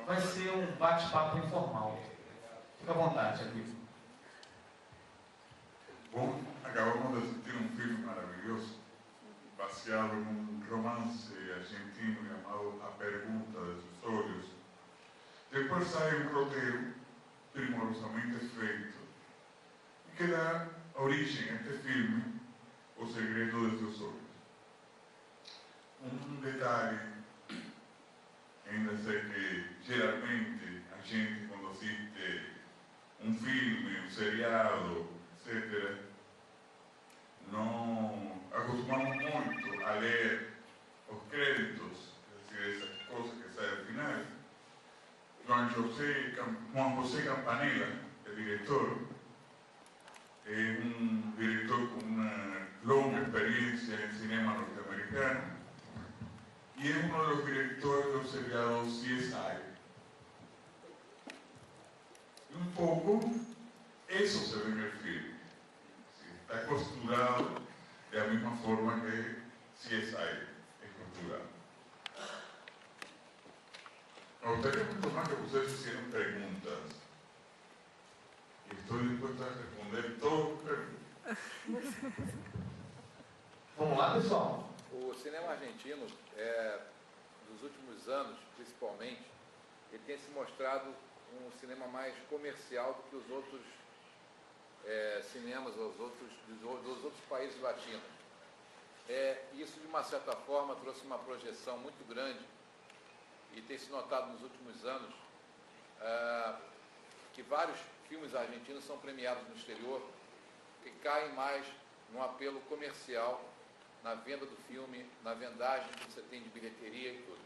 vai ser um bate-papo informal. Fica à vontade, amigo. Bom, acabamos de assistir um filme maravilhoso, baseado em um romance argentino chamado A Pergunta de sus Olhos. Depois sai um roteiro primorosamente feito e que dá origem a este filme, O Segredo de Seus Olhos. Um detalhe, ainda sei que geralmente a gente, quando assiste um filme, um seriado, etc., não acostumamos muito a ler os créditos, é decir, essas coisas que saem ao final. Juan José Campanella, el director, es un director con una longa experiencia en cinema norteamericano y es uno de los directores de los seriados CSI. Y un poco eso se ve en el filme. Está costurado de la misma forma que CSI es costurado. Me gustaría mucho más que ustedes hicieran preguntas. Y estoy dispuesto a responder todas as perguntas. Vamos lá, pessoal. O cinema argentino, nos últimos anos, principalmente, ele tem se mostrado um cinema mais comercial do que os outros cinemas dos outros países latinos. Isso, de uma certa forma, trouxe uma projeção muito grande e tem se notado nos últimos anos que vários filmes argentinos são premiados no exterior e caem mais num apelo comercial, na venda do filme, na vendagem que você tem de bilheteria e tudo.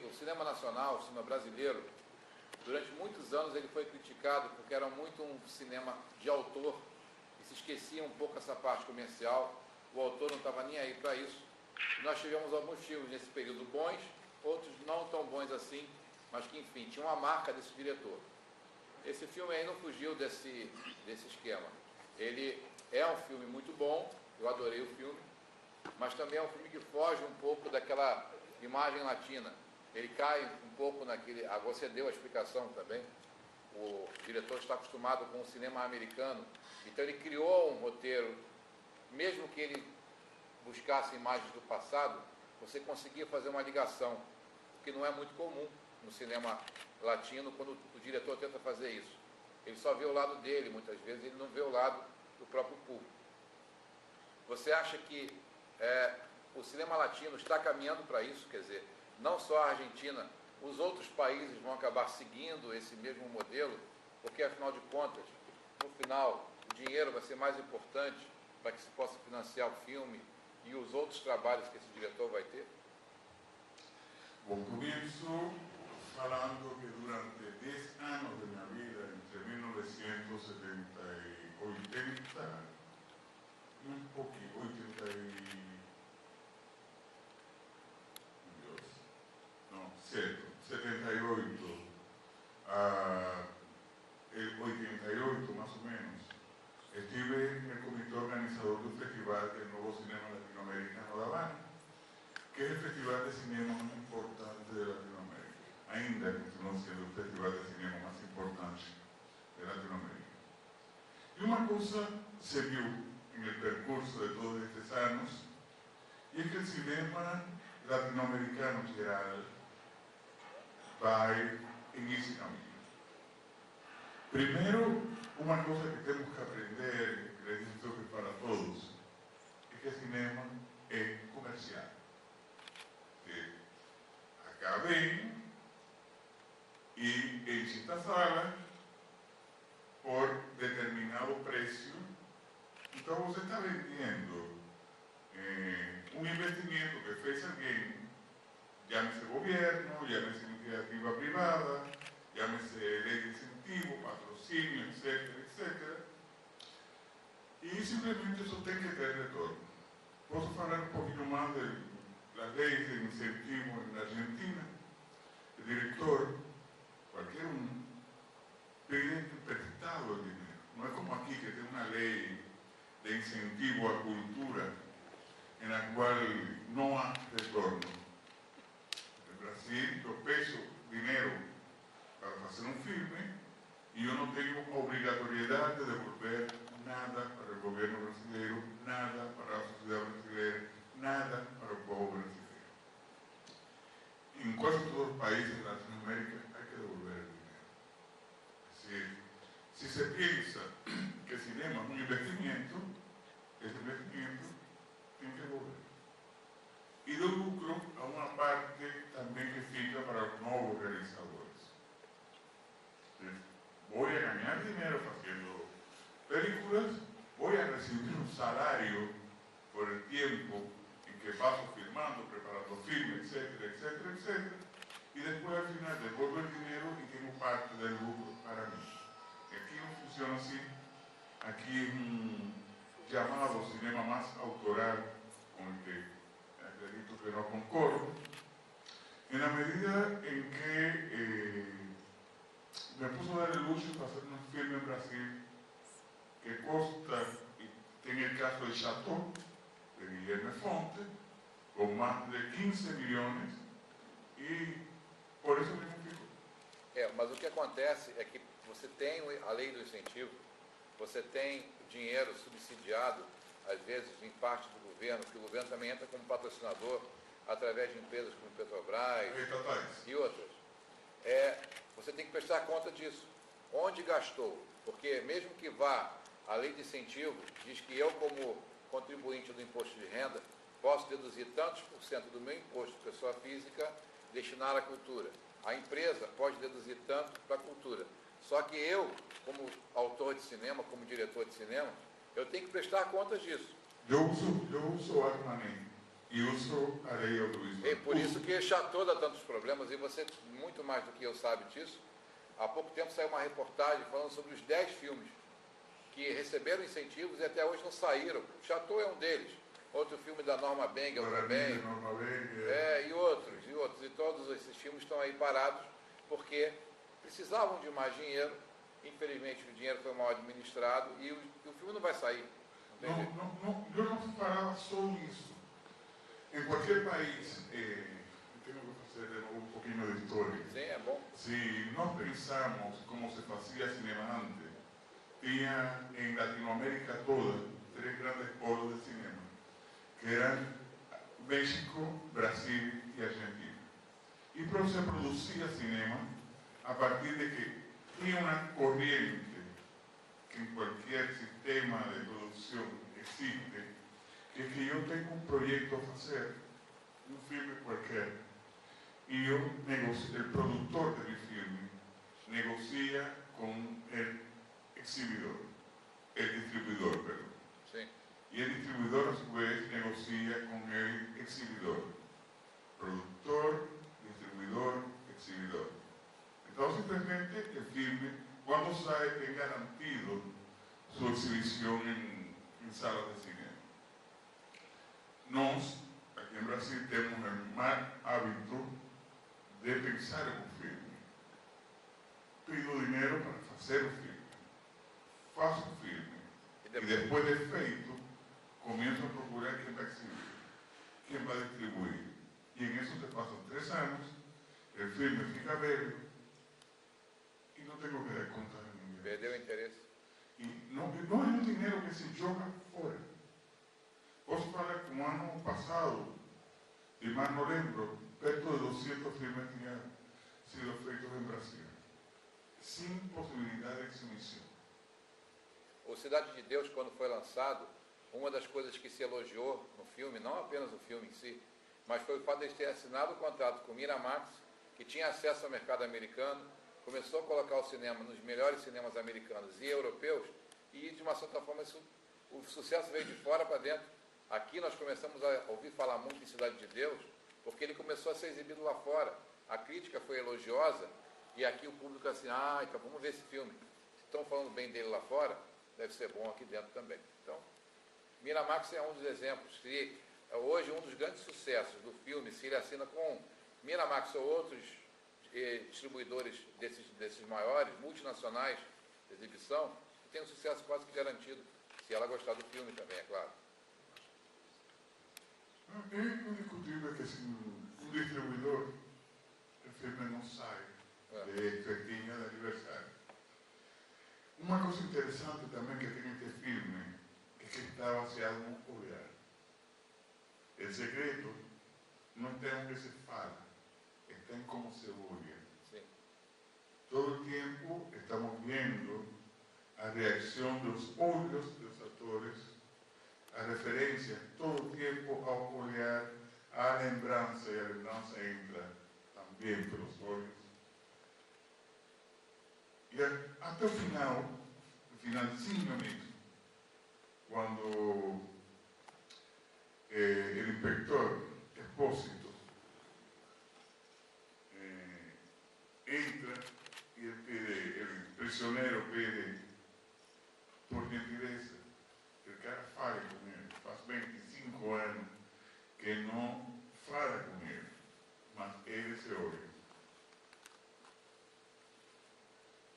O cinema nacional, o cinema brasileiro, durante muitos anos ele foi criticado porque era muito um cinema de autor e se esquecia um pouco essa parte comercial, o autor não estava nem aí para isso. E nós tivemos alguns filmes nesse período bons, outros não tão bons assim, mas que, enfim, tinham uma marca desse diretor. Esse filme aí não fugiu desse esquema. Ele é um filme muito bom, eu adorei o filme, mas também é um filme que foge um pouco daquela imagem latina. Ele cai um pouco naquele... Você deu a explicação também. O diretor está acostumado com o cinema americano, então ele criou um roteiro, mesmo que ele buscasse imagens do passado, você conseguia fazer uma ligação, que não é muito comum no cinema latino, quando o diretor tenta fazer isso. Ele só vê o lado dele, muitas vezes, ele não vê o lado do próprio público. Você acha que o cinema latino está caminhando para isso? Quer dizer, não só a Argentina, os outros países vão acabar seguindo esse mesmo modelo, porque, afinal de contas, no final, o dinheiro vai ser mais importante para que se possa financiar o filme e os outros trabalhos que esse diretor vai ter? Bom, comienzo falando que durante 10 anos de minha vida, entre 1970 e 80, um pouquinho, 80 e... Deus, não, certo, 78 a 88, mais ou menos, estive no comitê organizador do Festival del Nuevo Cinema Latinoamericano da Habana, que es el festival de cinema más importante de Latinoamérica, ainda continúa siendo el festival de cinema más importante de Latinoamérica. Y una cosa se vio en el percurso de todos estos años, y es que el cinema latinoamericano en general va en ese camino. Primero, una cosa que tenemos que aprender, que les digo que para todos, es que el cinema es comercial. Acá ven y en esta sala por determinado precio, entonces usted está vendiendo un investimiento que fez alguien, llámese gobierno, llámese iniciativa privada, llámese ley de incentivo, patrocinio, etcétera, etcétera, y simplemente eso tiene que tener retorno. Posso falar un poquito más de las leyes de incentivo en la Argentina? El director, cualquier uno, pide prestado el dinero. No es como aquí que tiene una ley de incentivo a cultura en la cual no hay retorno. En Brasil Brasil, eu peço dinheiro para fazer um filme e eu não tenho obrigatoriedade de devolver nada para o governo brasileiro, nada para a sociedade brasileira, nada para o povo brasileiro. Em quase todos os países de Latinoamérica hay que devolver el dinero. Es decir, si se piensa que el cinema es un investimiento, ese investimiento tiene que devolver. Y de lucro a una parte también que fica para los nuevos realizadores. Voy a ganar dinero haciendo películas, voy a recibir un salario por el tiempo en que paso filmando, preparando filmes, etcétera, etcétera, etcétera, y después al final devuelvo el dinero y tengo parte del lucro para mí. Aquí no funciona así. Aquí es un llamado cinema más autoral, con el que acredito que no concordo, en la medida en que me puso a dar el lujo para hacer un filme en Brasil que consta, en el caso de Chateau, de Guilherme Fonte, com mais de 15 milhões, e por isso mesmo ficou. Mas o que acontece é que você tem a lei do incentivo, você tem dinheiro subsidiado, às vezes em parte do governo, que o governo também entra como patrocinador, através de empresas como Petrobras e outras. Você tem que prestar conta disso. Onde gastou? Porque mesmo que vá a lei de incentivo, diz que eu, como contribuinte do imposto de renda, posso deduzir tantos por cento do meu imposto de pessoa física destinar à cultura. A empresa pode deduzir tanto para a cultura. Só que eu, como autor de cinema, como diretor de cinema, eu tenho que prestar contas disso. Eu uso a Armani e uso a lei audiovisual. É por isso que Chateau dá tantos problemas, e você, muito mais do que eu, sabe disso. Há pouco tempo saiu uma reportagem falando sobre os 10 filmes que receberam incentivos e até hoje não saíram. Chateau é um deles. Outro filme da Norma Bengel também. E outros. E todos esses filmes estão aí parados porque precisavam de mais dinheiro. Infelizmente o dinheiro foi mal administrado e o filme não vai sair. Eu não falava só isso. Em qualquer país, tenho que fazer um pouquinho de história. Sim, é bom. Se nós pensamos como se fazia cinema antes, tinha em Latinoamérica toda 3 grandes polos de cinema, que eram México, Brasil e Argentina. E se produzia cinema a partir de que tinha uma corriente que em qualquer sistema de produção existe, que es que yo tengo un proyecto a hacer, un filme qualquer, y yo el productor de mi filme negocia con el exhibidor, el distribuidor, perdón. Sí. Y el distribuidor a su vez negocia con el exhibidor. Productor, distribuidor, exhibidor. Entonces, simplemente el filme, cuando sale, es garantido su exhibición en salas de cine. Nós, aqui em Brasil, temos o mau hábito de pensar em um filme. Pido dinheiro para fazer o filme. Faço o filme. E depois de feito, começo a procurar quem vai exibir, quem vai distribuir. E em isso te passam 3 anos, o filme fica velho e não tenho que dar conta a ninguém. Perdeu o interesse. E não é um dinheiro que se joga fora. Posso falar que no ano passado, e mais não lembro, perto de 200 filmes tinham sido feitos em Brasil, sem possibilidade de exhibição. O Cidade de Deus, quando foi lançado, uma das coisas que se elogiou no filme, não apenas o filme em si, mas foi o fato de eles terem assinado o contrato com Miramax, que tinha acesso ao mercado americano, começou a colocar o cinema nos melhores cinemas americanos e europeus, e de uma certa forma o sucesso veio de fora para dentro. Aqui nós começamos a ouvir falar muito em Cidade de Deus, porque ele começou a ser exibido lá fora. A crítica foi elogiosa, e aqui o público assim, então vamos ver esse filme. Se estão falando bem dele lá fora, deve ser bom aqui dentro também. Então, Miramax é um dos exemplos. Se hoje um dos grandes sucessos do filme, se ele assina com Miramax ou outros distribuidores desses maiores, multinacionais de exibição, tem um sucesso quase que garantido, se ela gostar do filme também, é claro. É indiscutível que se um distribuidor filme não sai de festinha de aniversário. Uma coisa interessante também que tem este filme é que está baseado no olhar. O segredo não está em que se fala, está em como se olha. Sim. Todo el tiempo estamos viendo a reacción de los ojos de los actores, a referencias, todo el tiempo a olhar a lembrança, y a lembrança entra también por los ojos. Y hasta el finalzinho mesmo, cuando el inspector Expósito entra y el prisionero pide por gentileza que el cara fale con él. Hace 25 años que no fala con él, mas él se oye.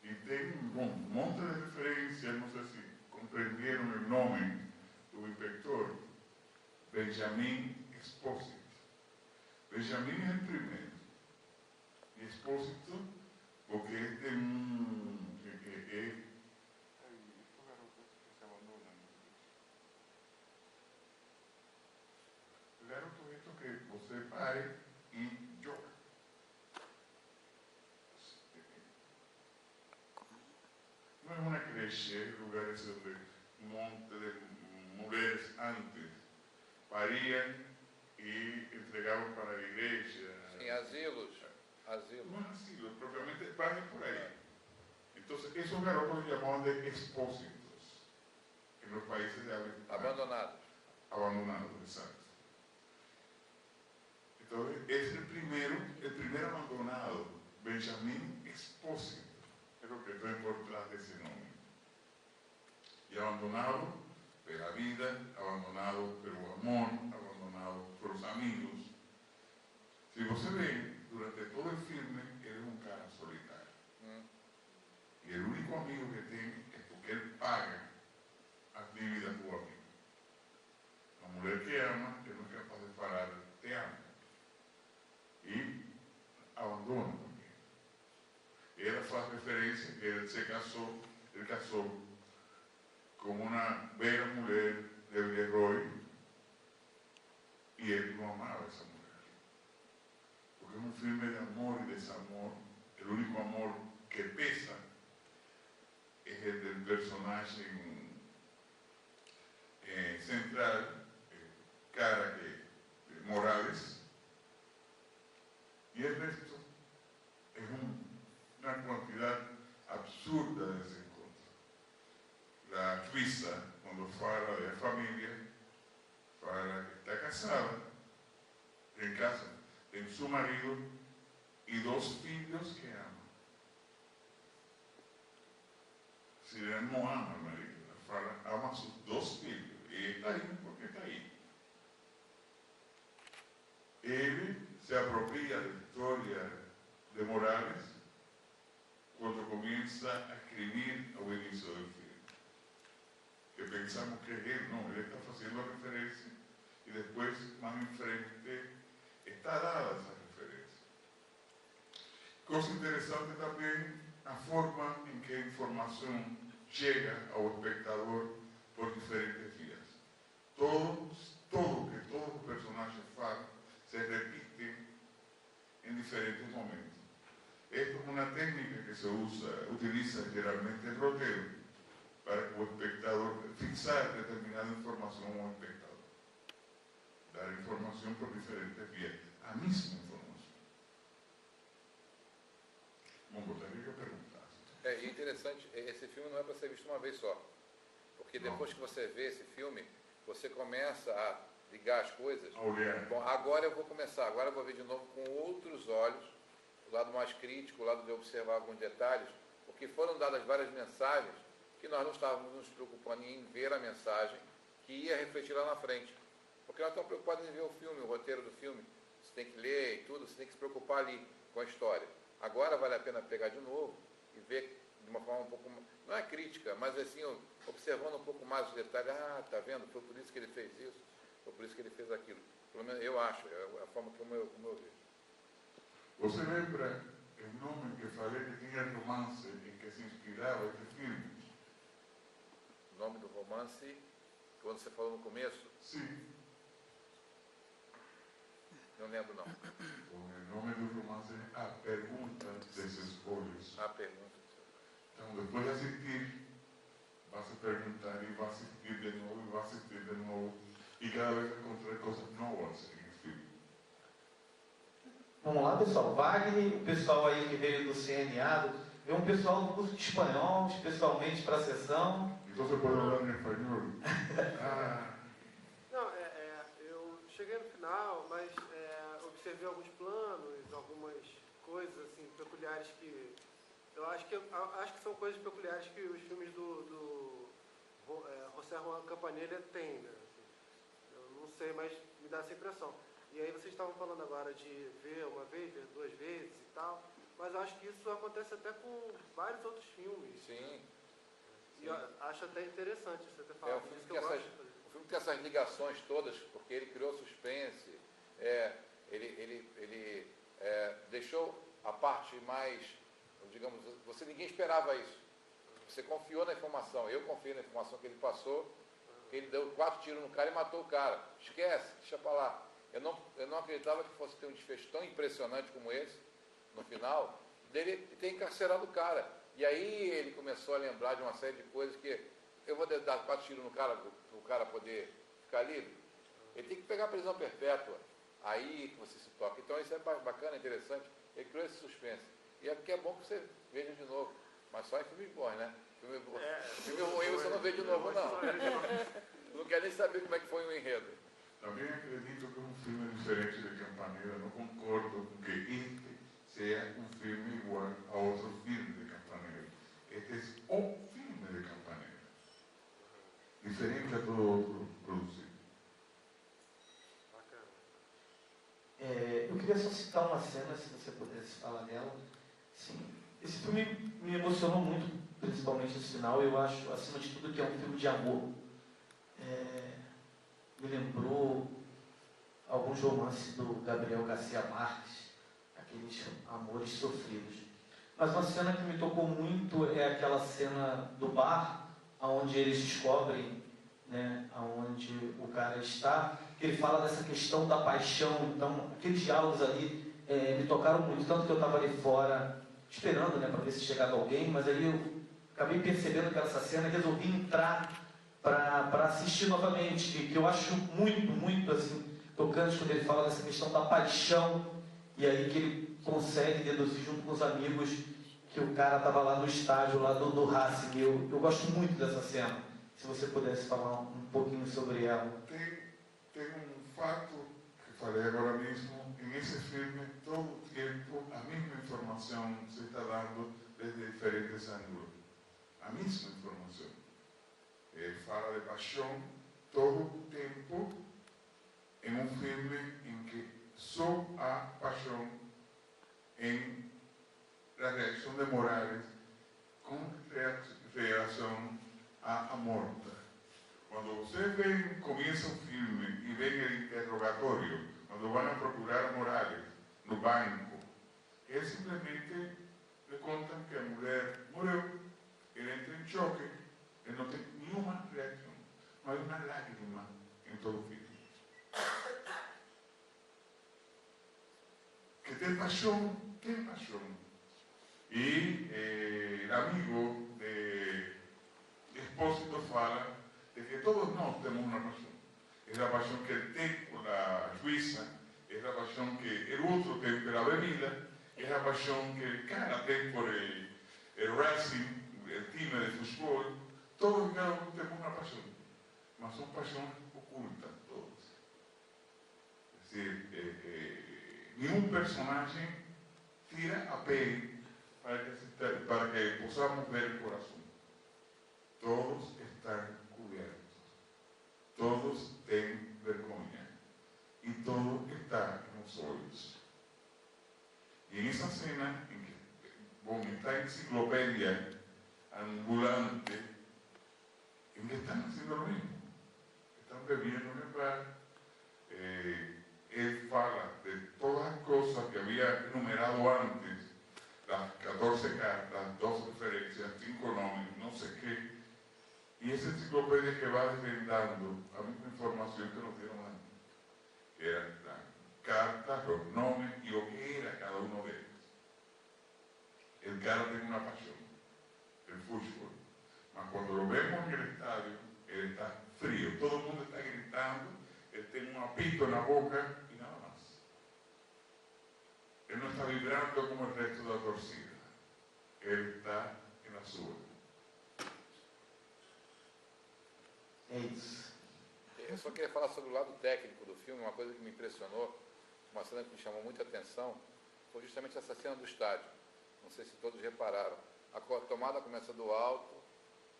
Y tem un monte de referencias, no sé si comprendieron el nombre del inspector, Benjamin Expósito. Benjamin es el primero. Y Expósito, porque este es estos garotos que se abandonan. El garoto es esto que você pare y llora. No es una creche, lugares donde un monte de mujeres antes parían y entregaban para la iglesia. Sim, asilos. No es asilo, propiamente pagan por ahí. Entonces, esos garotos se llamaban de expósitos en los países de habla hispana. Abandonados. Abandonados, exacto. Entonces, es el primer abandonado, Benjamin Expósito, es lo que estoy por detrás de ese nombre. Y abandonado por la vida, abandonado por el amor, abandonado por los amigos. Si você ve, durante todo el filme, él es un cara solitario. Y el único amigo que tiene es porque él paga las dívidas con amigo. La mujer que ama, él no es capaz de parar, te ama. Y abandona también. Ella hace referencia que él casó con una bella mujer de Villeroy y él no amaba a esa mujer. Porque es un filme de amor y desamor. El único amor que pesa es el del personaje central, cara Morales, y el resto es una cantidad absurda de desencontros. La Suiza, cuando fala de la familia, fala que está casada, en casa, en su marido y 2 filhos que ama. Si él no ama al marido, fala, ama a sus 2 filhos. Y está ahí porque está ahí. Él se apropia de la historia de Morales cuando comienza a escribir al inicio del film. Que pensamos que es él, no, él está haciendo referencia y después, más enfrente, está dada esa referencia. Cosa interesante también, la forma en que la información llega al espectador por diferentes vías. Todo que todos los personajes se repiten en diferentes momentos. Esto es una técnica que se utiliza generalmente en rodeo para que el espectador fixar determinada información a un espectador. Dar información por diferentes vías, la misma información. Bom, gostaria que eu perguntasse. É interessante, esse filme não é para ser visto uma vez só. Porque depois que você vê esse filme, você começa a ligar as coisas. Bom, agora eu vou começar, agora eu vou ver de novo com outros olhos, o lado mais crítico, o lado de observar alguns detalhes, porque foram dadas várias mensagens que nós não estávamos nos preocupando em ver a mensagem que ia refletir lá na frente. Porque nós estamos preocupados em ver o filme, o roteiro do filme. Você tem que ler e tudo, você tem que se preocupar ali com a história. Agora vale a pena pegar de novo e ver de uma forma um pouco, não é crítica, mas assim, observando um pouco mais os detalhes. Ah, tá vendo? Foi por isso que ele fez isso, foi por isso que ele fez aquilo. Pelo menos eu acho, é a forma como eu vejo. Você lembra o nome que falei que tinha romance em que se inspirava este filme? O nome do romance, quando você falou no começo, Sim. não lembro não. O nome do romance é A Pergunta Desespolhos. A pergunta. Então, depois de assistir, vai se perguntar e vai assistir de novo e vai assistir de novo. E cada vez encontrar coisas novas em filme. Vamos lá, pessoal. Wagner, o pessoal aí que veio do CNA, vê um pessoal do curso de espanhol, especialmente para a sessão. Então você pode falar em espanhol? Ah, Não, eu cheguei no final, mas observei alguns planos, algumas coisas assim, peculiares que... Eu acho que são coisas peculiares que os filmes do José Juan Campanella têm, né? Eu não sei, mas me dá essa impressão. E aí vocês estavam falando agora de ver uma vez, ver duas vezes e tal, mas eu acho que isso acontece até com vários outros filmes. Sim. E eu acho até interessante você ter falado O isso, filme tem essas ligações todas, porque ele criou suspense, ele deixou a parte mais, digamos, ninguém esperava isso. Você confiou na informação, eu confiei na informação que ele passou, que ele deu 4 tiros no cara e matou o cara. Esquece, deixa pra lá. Eu não acreditava que fosse ter um desfecho tão impressionante como esse, no final, dele ter encarcerado o cara. E aí ele começou a lembrar de uma série de coisas que eu vou dar 4 tiros no cara para o cara poder ficar livre. Ele tem que pegar a prisão perpétua. Aí que você se toca. Então isso é bacana, interessante. Ele criou esse suspense. E aqui é bom que você veja de novo. Mas só em filmes bons, né? Filme ruim você não vê de novo, não. Não quer nem saber como é que foi o enredo. também acredito que um filme diferente de Campanella. Não concordo com que este seja um filme igual a outro filme de Campanella. Este é o filme de Campanella. Diferente a todo outro produzido. Eu queria só citar uma cena, se você pudesse falar dela. Sim, esse filme me emocionou muito, principalmente no final. Eu acho, acima de tudo, que é um filme de amor. Me lembrou alguns romances do Gabriel Garcia Marques, aqueles amores sofridos. Mas uma cena que me tocou muito é aquela cena do bar, onde eles descobrem, né, onde o cara está, que ele fala dessa questão da paixão. Então, aqueles diálogos ali me tocaram muito, tanto que eu estava ali fora esperando, né, para ver se chegava alguém, mas aí eu acabei percebendo que era essa cena e resolvi entrar para assistir novamente, que eu acho muito, muito assim, tocante quando ele fala dessa questão da paixão, e aí que ele consegue deduzir junto com os amigos que o cara estava lá no estágio lá do Racing. Eu gosto muito dessa cena. Se você pudesse falar um pouquinho sobre ela. Tem um fato que falei agora mesmo. Nesse filme, todo o tempo, a mesma informação se está dando desde diferentes ângulos. A mesma informação. Ele fala de paixão todo o tempo em um filme em que só há paixão em la reacción de Morales com relação à morte. Quando você começa o filme e vem o interrogatório, quando vão a procurar Morales no banco, eles simplesmente lhe contam que a mulher morreu, ele entra em choque, ele não tem nenhuma reação, não há uma lágrima em todo o filme. Que tem paixão, tem paixão. E o amigo de Expósito fala de que todos nós temos uma paixão. É a paixão que ele tem por a juíza, é a paixão que o outro tem pela bebida, é a paixão que o cara tem por o Racing, o time de futebol. Todos e cada um temos uma paixão, mas são paixões ocultas, todas. É decir, nenhum personagem tira a pele para que possamos ver o coração. Todos estão cobertos. Todos têm vergonha. E todo está nos olhos. E nessa cena, em que está a enciclopédia ambulante, em que estão fazendo o mesmo. Estão bebendo no bar. Ele fala de todas as coisas que havia había enumerado antes las 14 cartas, 2 referencias, 5 nombres, no sé qué. Y esa enciclopedia que va desvendando la misma información que nos dieron antes, que eran las cartas, los nombres y lo que era cada uno de ellos. El cara tiene una pasión, el fútbol. Mas cuando lo vemos en el estadio, él está frío, todo el mundo está gritando, él tiene un apito en la boca y nada más. Él no está vibrando como el resto de la torcida. Él está en la suya. É isso. Eu só queria falar sobre o lado técnico do filme. Uma coisa que me impressionou, uma cena que me chamou muita atenção, foi justamente essa cena do estádio. Não sei se todos repararam. A tomada começa do alto,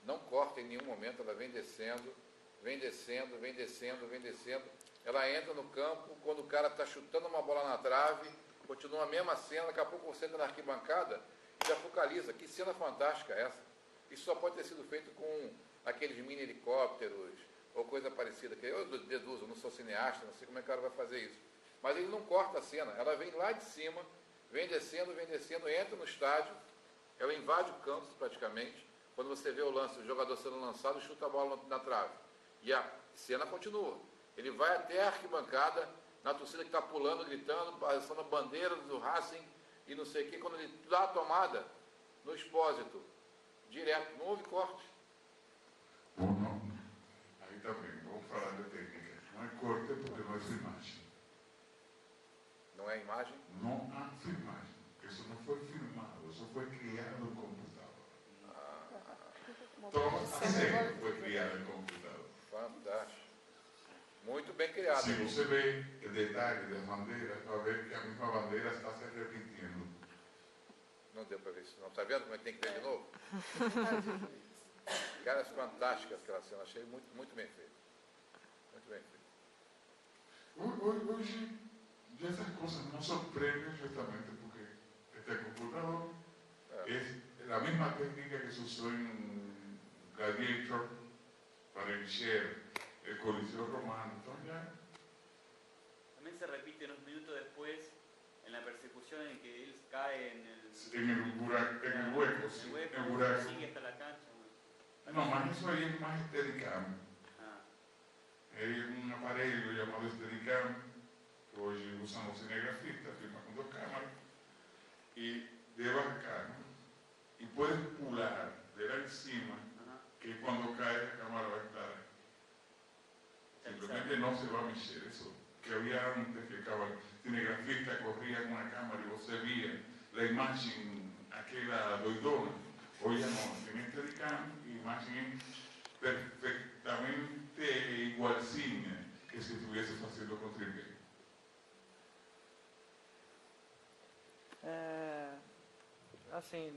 não corta em nenhum momento, ela vem descendo, vem descendo, vem descendo, vem descendo. Ela entra no campo, quando o cara está chutando uma bola na trave, continua a mesma cena, daqui a pouco você entra na arquibancada e já focaliza. Que cena fantástica é essa? Isso só pode ter sido feito com aqueles mini helicópteros ou coisa parecida, que eu deduzo, não sou cineasta, não sei como é que o cara vai fazer isso. Mas ele não corta a cena, ela vem lá de cima, vem descendo, entra no estádio, ela invade o campo praticamente. Quando você vê o lance, o jogador sendo lançado, chuta a bola na trave. E a cena continua. Ele vai até a arquibancada, na torcida que está pulando, gritando, passando a bandeira do Racing e não sei o que. Quando ele dá a tomada, no Expósito, direto, não houve corte. Bom, aí também, vamos falar da técnica. Não é corte porque não é filmagem. Não é imagem? Não há filmagem. Isso não foi filmado, isso foi criado no computador. Toda a cena foi criada no computador. Fantástico. Muito bem criado. Se você vê o detalhe das bandeiras, vai ver que a mesma bandeira está se repetindo. Não deu para ver isso não. Está vendo como é que tem que ver de novo? Cara, é fantástica aquela cena. Achei muito bem feito. Muito bem feito. Hoje, essas coisas não surpreendem justamente porque este computador é a mesma técnica que se usou em Gladiator para encher el Coliseo Romano. Entonces ya... También se repite unos minutos después en la persecución en que él cae en el hueco, sí, en el buraco. Sigue hasta la cancha. No, más eso ahí es más Steadicam. Hay un aparelho llamado Steadicam que hoy usan los cinegrafistas, filman con 2 cámaras y de bacano y puedes pular de la encima que cuando cae la cámara va a estar. Simplemente no se va a mexer eso. Que había antes que el cinegrafista corría con una cámara y você via la imagen aquella doidona. Hoy ya no, tiene Steadicam y imagen perfectamente igualzinha que se estuviese haciendo con triple. Assim,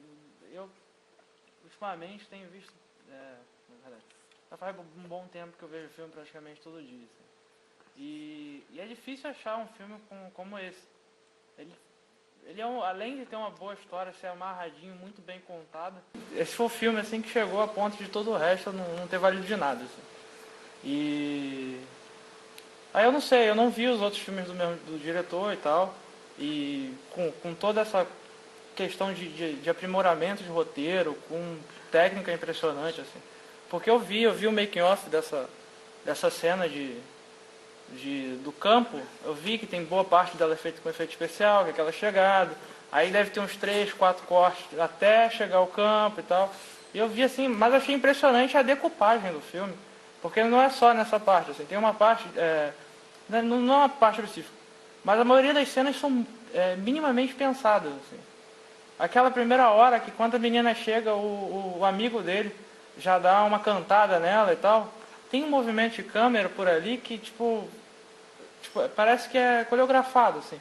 eu ultimamente tenho visto, já faz um bom tempo que eu vejo filme praticamente todo dia. Assim. E é difícil achar um filme como esse. Ele além de ter uma boa história, ser amarradinho, muito bem contado, esse foi o filme assim, que chegou a ponto de todo o resto não ter valido de nada. Assim. E aí eu não sei, eu não vi os outros filmes do diretor e tal, e com toda essa questão de aprimoramento de roteiro, com técnica impressionante, assim. Porque eu vi o making off dessa cena do campo, eu vi que tem boa parte dela feita com efeito especial, que é aquela chegada, aí deve ter uns 3, 4 cortes até chegar ao campo e tal. E eu vi assim, mas achei impressionante a decupagem do filme, porque não é só nessa parte, assim, tem uma parte, não é uma parte específica, mas a maioria das cenas são minimamente pensadas, assim. Aquela primeira hora que quando a menina chega, o amigo dele já dá uma cantada nela e tal, tem um movimento de câmera por ali que, tipo parece que é coreografado, assim.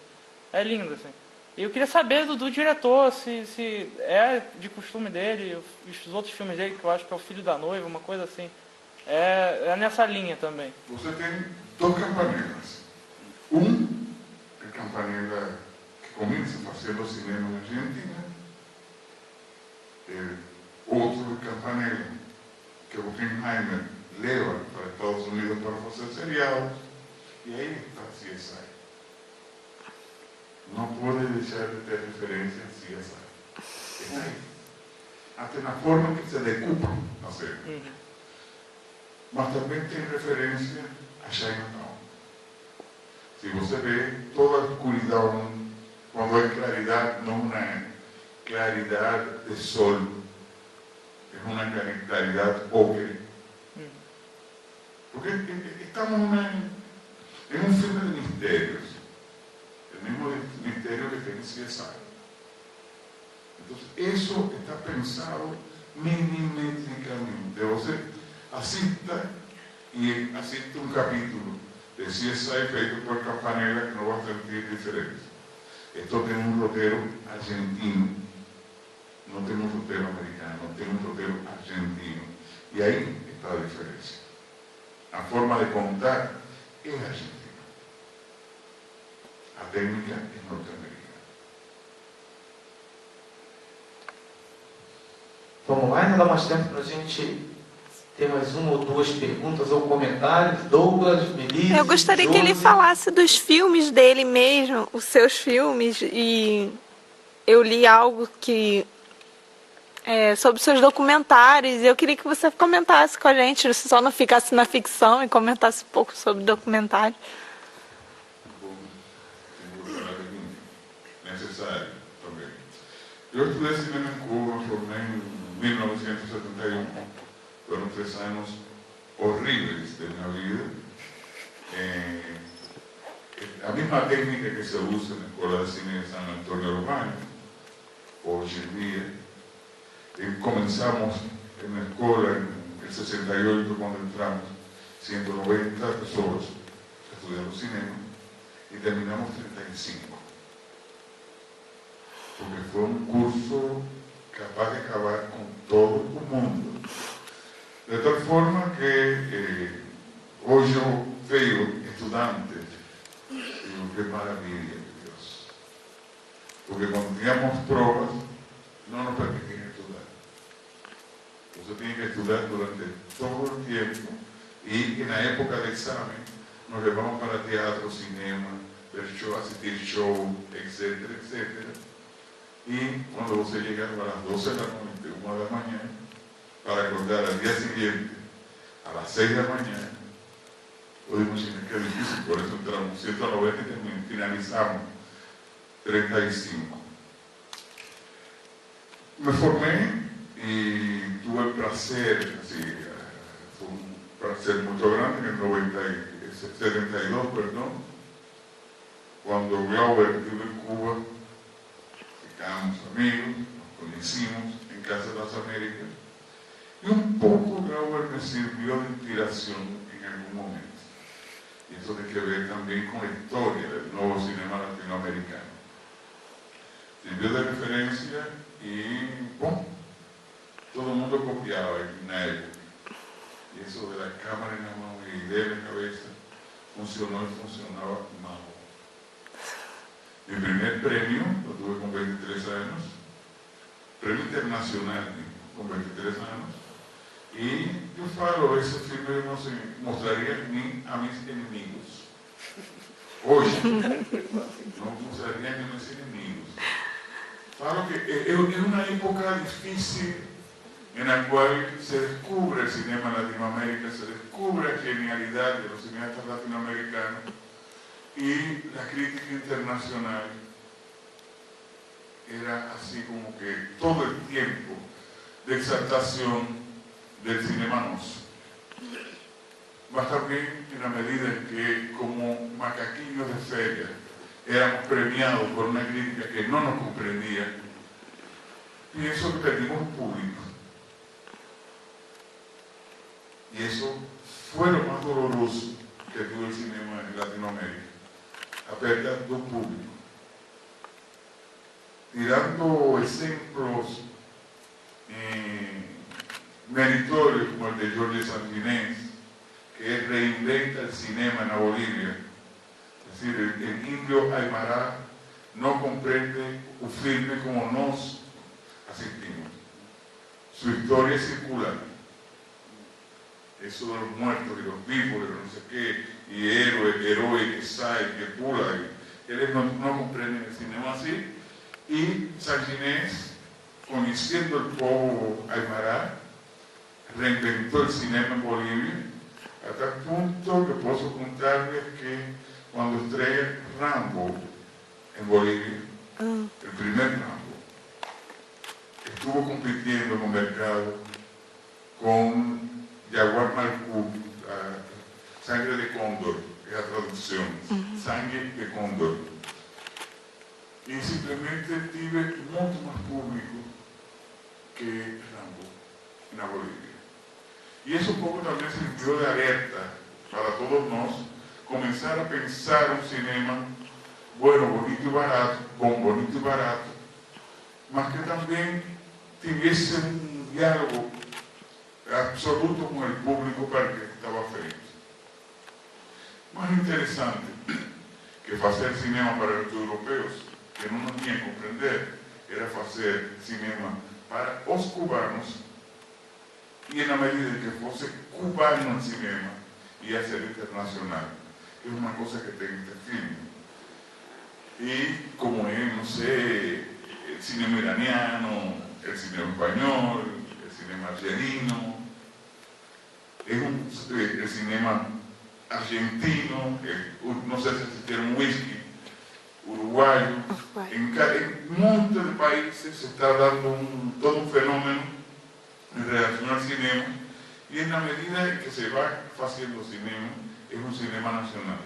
É lindo, assim. E eu queria saber do diretor, se é de costume dele, os outros filmes dele, que eu acho que é O Filho da Noiva, uma coisa assim. É nessa linha também. Você tem 2 campanelas. A campanela que começa fazendo cinema na Argentina. Outro campanela que o Oppenheimer leva para Estados Unidos para fazer seriados. E aí está CSI. no puede dejar de ter referencia a CSI. Está ahí. Hasta na forma que se decupa a série. Mas também tem referência a Chinatown. Se você vê toda a escuridão, quando é claridade, não uma claridade de sol, é uma claridade ocre. Porque estamos em um filme de mistérios, o mesmo mistério que tem CSI. Então, isso está pensado milimetricamente. Você assista e assiste um capítulo de CSI feito por Campanella que não vai sentir diferença. Esto tem um roteiro argentino, não tem um roteiro americano, tem um roteiro argentino. E aí está a diferença. A forma de contar é argentina. A técnica é norte-americana. Vamos lá, ainda dá mais tempo para a gente ter mais uma ou duas perguntas ou comentários. Douglas, Melissa. Eu gostaria que ele falasse dos filmes dele mesmo, os seus filmes, e eu li algo que sobre seus documentários, e eu queria que você comentasse com a gente, se só não ficasse na ficção e comentasse um pouco sobre documentário. Bom, tenho necessário também. Eu estudei cinema em Cuba, formei em 1971. Foram 3 anos horríveis da minha vida. A mesma técnica que se usa na Escola de Cine de San Antonio Urbano, hoje em dia, comenzamos na escola em 68, quando entramos, 190 pessoas estudando cinema, e terminamos 35. Porque foi um curso capaz de acabar com todo o mundo. De tal forma que hoje eu vejo estudantes e digo, que maravilha de Deus. Porque quando tínhamos provas, não nos permitiam estudar. Você tinha que estudar durante todo o tempo e na época de exame nos levavam para teatro, cinema, ver show, assistir show, etc, etc. E quando você chegava às 12 da noite, 1 da manhã, para acordar al día siguiente, a las 6 de la mañana, puedo imaginar que es difícil, por eso entramos 190 y finalizamos 35. Me formé y tuve el placer, así, fue un placer muy grande, en el 72, perdón, cuando Glauber estuvo en Cuba, ficamos amigos, nos conocimos en Casa de las Américas. Y un poco Glauber me sirvió de inspiración en algún momento. Y eso tiene que ver también con la historia del nuevo cinema latinoamericano. Sirvió de referencia y, bueno, todo el mundo copiaba en una época. Y eso de la cámara en la mano y idea en la cabeza funcionó y funcionaba mal. Mi primer premio lo tuve con 23 años, premio internacional con 23 años. Y yo falo, ese filme no se mostraría ni a mis enemigos. Hoy, no mostraría ni a mis enemigos. Falo que es una época difícil en la cual se descubre el cinema en Latinoamérica, se descubre la genialidad de los cineastas latinoamericanos y la crítica internacional era así como que todo el tiempo de exaltación del cinema nos. Más también en la medida en que como macaquillos de feria éramos premiados por una crítica que no nos comprendía, pienso que perdimos público. Y eso fue lo más doloroso que tuvo el cinema en Latinoamérica, a pérdida de un público. Tirando ejemplos meritorios como el de Jorge Santinés, que reinventa el cinema en la Bolivia. Es decir, el indio Aymara no comprende un filme como nos asistimos. Su historia es circular. Eso de los muertos, de los vivos, de no sé qué, y héroe que sale, que pula, eles não compreendem o cinema assim. E Sanginés, conhecendo o povo aymara, reinventou o cinema em Bolívia, até o ponto que posso contar-lhes que quando estreia Rambo em Bolívia, o primeiro Rambo, estuvo compitiendo no mercado com Jaguar Malcu, Sangre de Cóndor, é a tradução, Sangue de Cóndor. E simplesmente tive muito mais público que Rambo na Bolívia. E isso um pouco também serviu de alerta para todos nós começar a pensar um cinema bueno, bonito e barato, bom, bonito e barato, mas que também tivesse um diálogo absoluto com o público para que estava feito. Mais interessante que fazer cinema para os europeus, que não tinha que compreender, era fazer cinema para os cubanos, e na medida que fosse cubano no cinema, ia ser internacional. É uma coisa que tem que ter filme. E como é, não sei, o cinema iraniano, o cinema espanhol, o cinema argelino, o cinema argentino, não sei se existiram whisky, uruguaio. Em um monte de países se está dando todo um fenômeno em relação ao cinema, e na medida em que se vai fazendo cinema, é um cinema nacional.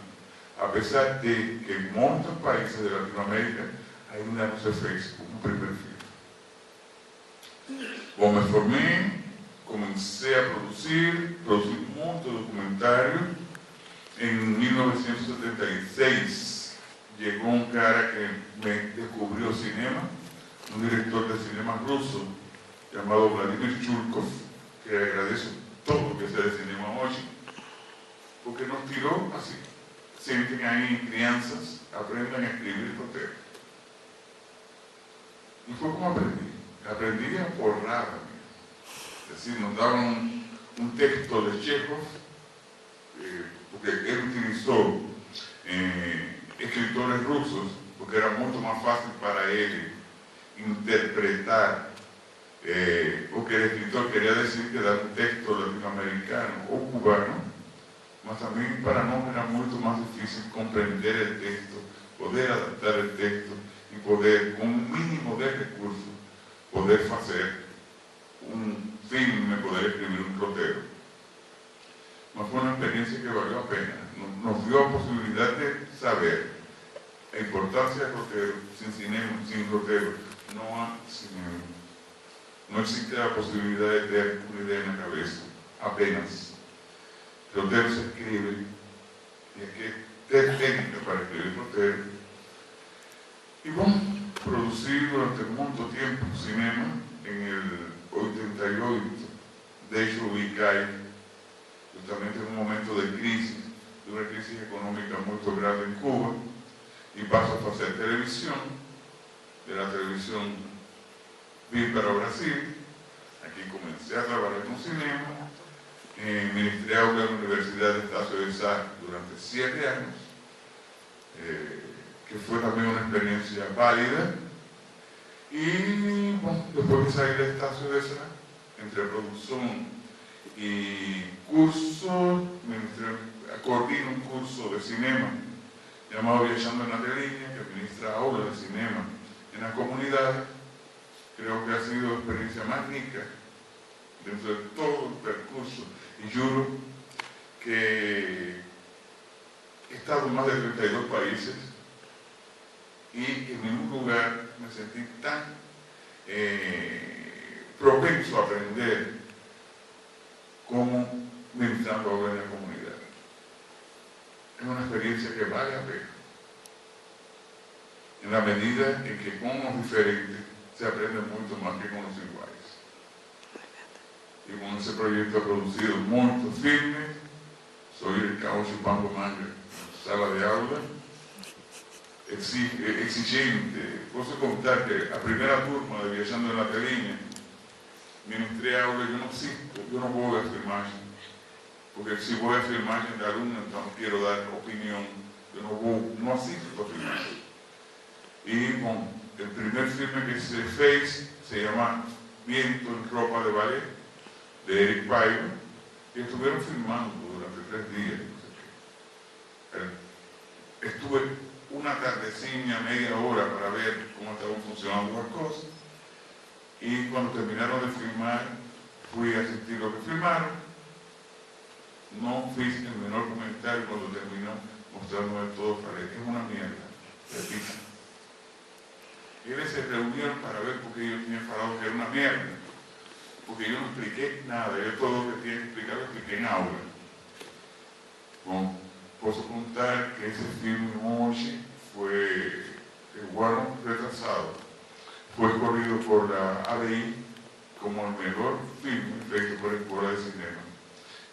Apesar de que em muitos países de Latinoamérica ainda não se fez um primeiro filme. Bom, me formei, comecei a produzir muito documentário. Em 1976, chegou um cara que me descobriu o cinema, um diretor de cinema russo, chamado Vladimir Churkov, que agradeço todo o que seja de cinema hoje, porque nos tirou assim. Sentem aí crianças, aprendam a escrever roteiro. E foi como aprendi. Aprendi a porrada. É decir, nos davam um texto de Chekhov, porque ele utilizou escritores russos, porque era muito mais fácil para ele interpretar o que o escritor queria dizer, que era um texto latino-americano ou cubano, mas também para nós era muito mais difícil compreender o texto, poder adaptar o texto e poder, com um mínimo de recursos, poder fazer um filme, poder escrever um roteiro. Mas foi uma experiência que valeu a pena. Nos deu a possibilidade de saber a importância do roteiro. Sem cinema, sem roteiro, não há cinema. Não existe a possibilidade de ter uma ideia na cabeça, apenas. Roteiro se escreve, e aqui ter técnica para escrever roteiro. E bom, produzi durante muito tempo cinema. Em 88, deixo o ICAI, justamente em um momento de crise, de uma crise econômica muito grave em Cuba, e passo a fazer televisão. Da televisão vim para o Brasil, aqui comecei a trabalhar com cinema, ministrei aula na Universidade de Estácio de Sá durante 7 anos, que foi também uma experiência válida. E, bom, depois de sair da Estácio de Sá, entre a produção e curso, coordino um curso de cinema chamado Viajando na Telinha, que ministra aula de cinema na comunidade. Creo que ha sido a experiencia más rica dentro de todo el percurso, y juro que he estado en más de 32 países y en ningún lugar me sentí tan propenso a aprender como ministrando ahora en la comunidad. Es una experiencia que vale la pena, en la medida en que con los diferentes se aprende mucho más que con los iguales. Y con ese proyecto he producido muchos filmes. Soy el Cabo Chupango Manga, sala de aula, exigente. Posso contar que a primeira turma de Viajando na Telinha, ministrei aula e eu não vou a filmagem, porque se vou a filmagem de aluno, então quero dar opinião eu não assisto a filmes. E, bom, o primeiro filme que se fez se chama Viento en Ropa de Ballet, de Eric Paiva, e estuvieron filmando durante 3 días. Estuve una tardecina, media hora para ver cómo estaban funcionando las cosas, y cuando terminaron de filmar, fui a asistir lo que filmaron. No fiz el menor comentario cuando terminó mostrándome todo. Es una mierda, repito. Ellos se reunieron para ver porque yo tenía falado que era una mierda, porque yo no expliqué nada. Yo todo lo que tenía que explicar lo expliqué en aula. Bom, posso contar que esse filme hoje foi o ano retrasado. Foi escolhido por la ADI como o melhor filme feito por a Escola de Cinema.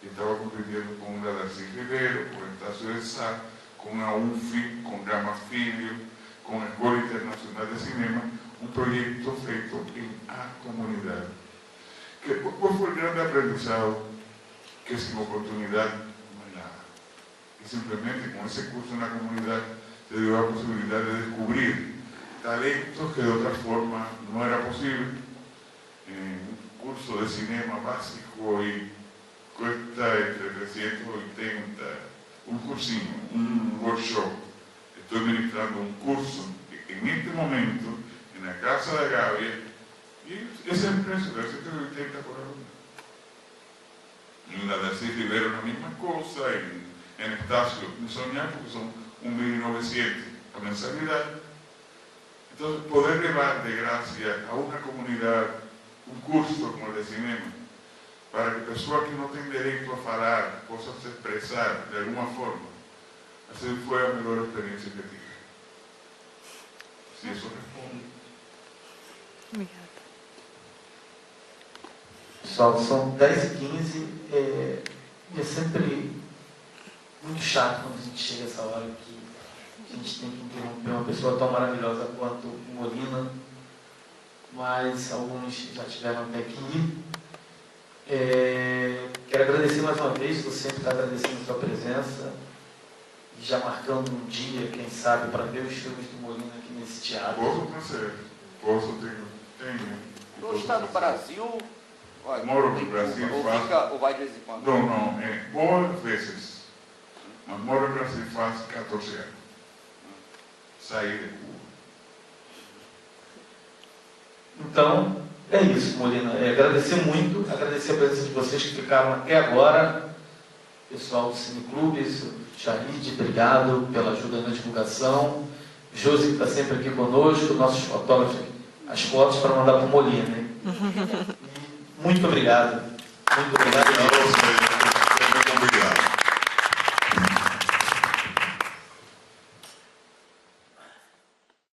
E estava competindo com a Darcy Ribeiro, com o Estácio de Sá, com a UNFI, com Gama Filho, com a Escola Internacional de Cinema, um projeto feito em a comunidade. Qual foi o grande aprendizado? Que sem oportunidade não é nada. E simplesmente com esse curso na comunidade se deu a possibilidade de descobrir talentos que de outra forma não era possível. Um curso de cinema básico e cuesta entre 380, un cursinho, un workshop. Estoy ministrando un curso en este momento en la Casa de Gavia y es el precio de 180 por alumno. En la de Darcy Rivero la misma cosa, en Estácio ni soñar porque son 1.900 a mensalidad. Entonces poder llevar de gracia a una comunidad un curso como el de cinema, para que pessoas que não têm direito a falar possam se expressar de alguma forma. Assim foi a melhor experiência que tive. Se isso responde. Obrigada. Pessoal, são 10h15 e é sempre muito chato quando a gente chega a essa hora que a gente tem que interromper uma pessoa tão maravilhosa quanto o Molina, mas alguns já tiveram até aqui. Quero agradecer mais uma vez, você sempre está agradecendo a sua presença e já marcando um dia, quem sabe, para ver os filmes do Molina aqui nesse teatro. Posso, tenho. Não está no Brasil? Olha, moro no Brasil, ou vai de vez em quando? Não, poucas vezes. Mas moro no Brasil faz 14 anos. Saí de Cuba. Então, é isso, Molina. Agradecer muito, agradecer a presença de vocês que ficaram até agora. Pessoal do Cineclubes, Charide, obrigado pela ajuda na divulgação. Josi, que está sempre aqui conosco, nossos fotógrafos, as fotos para mandar para o Molina. Muito obrigado. Muito obrigado.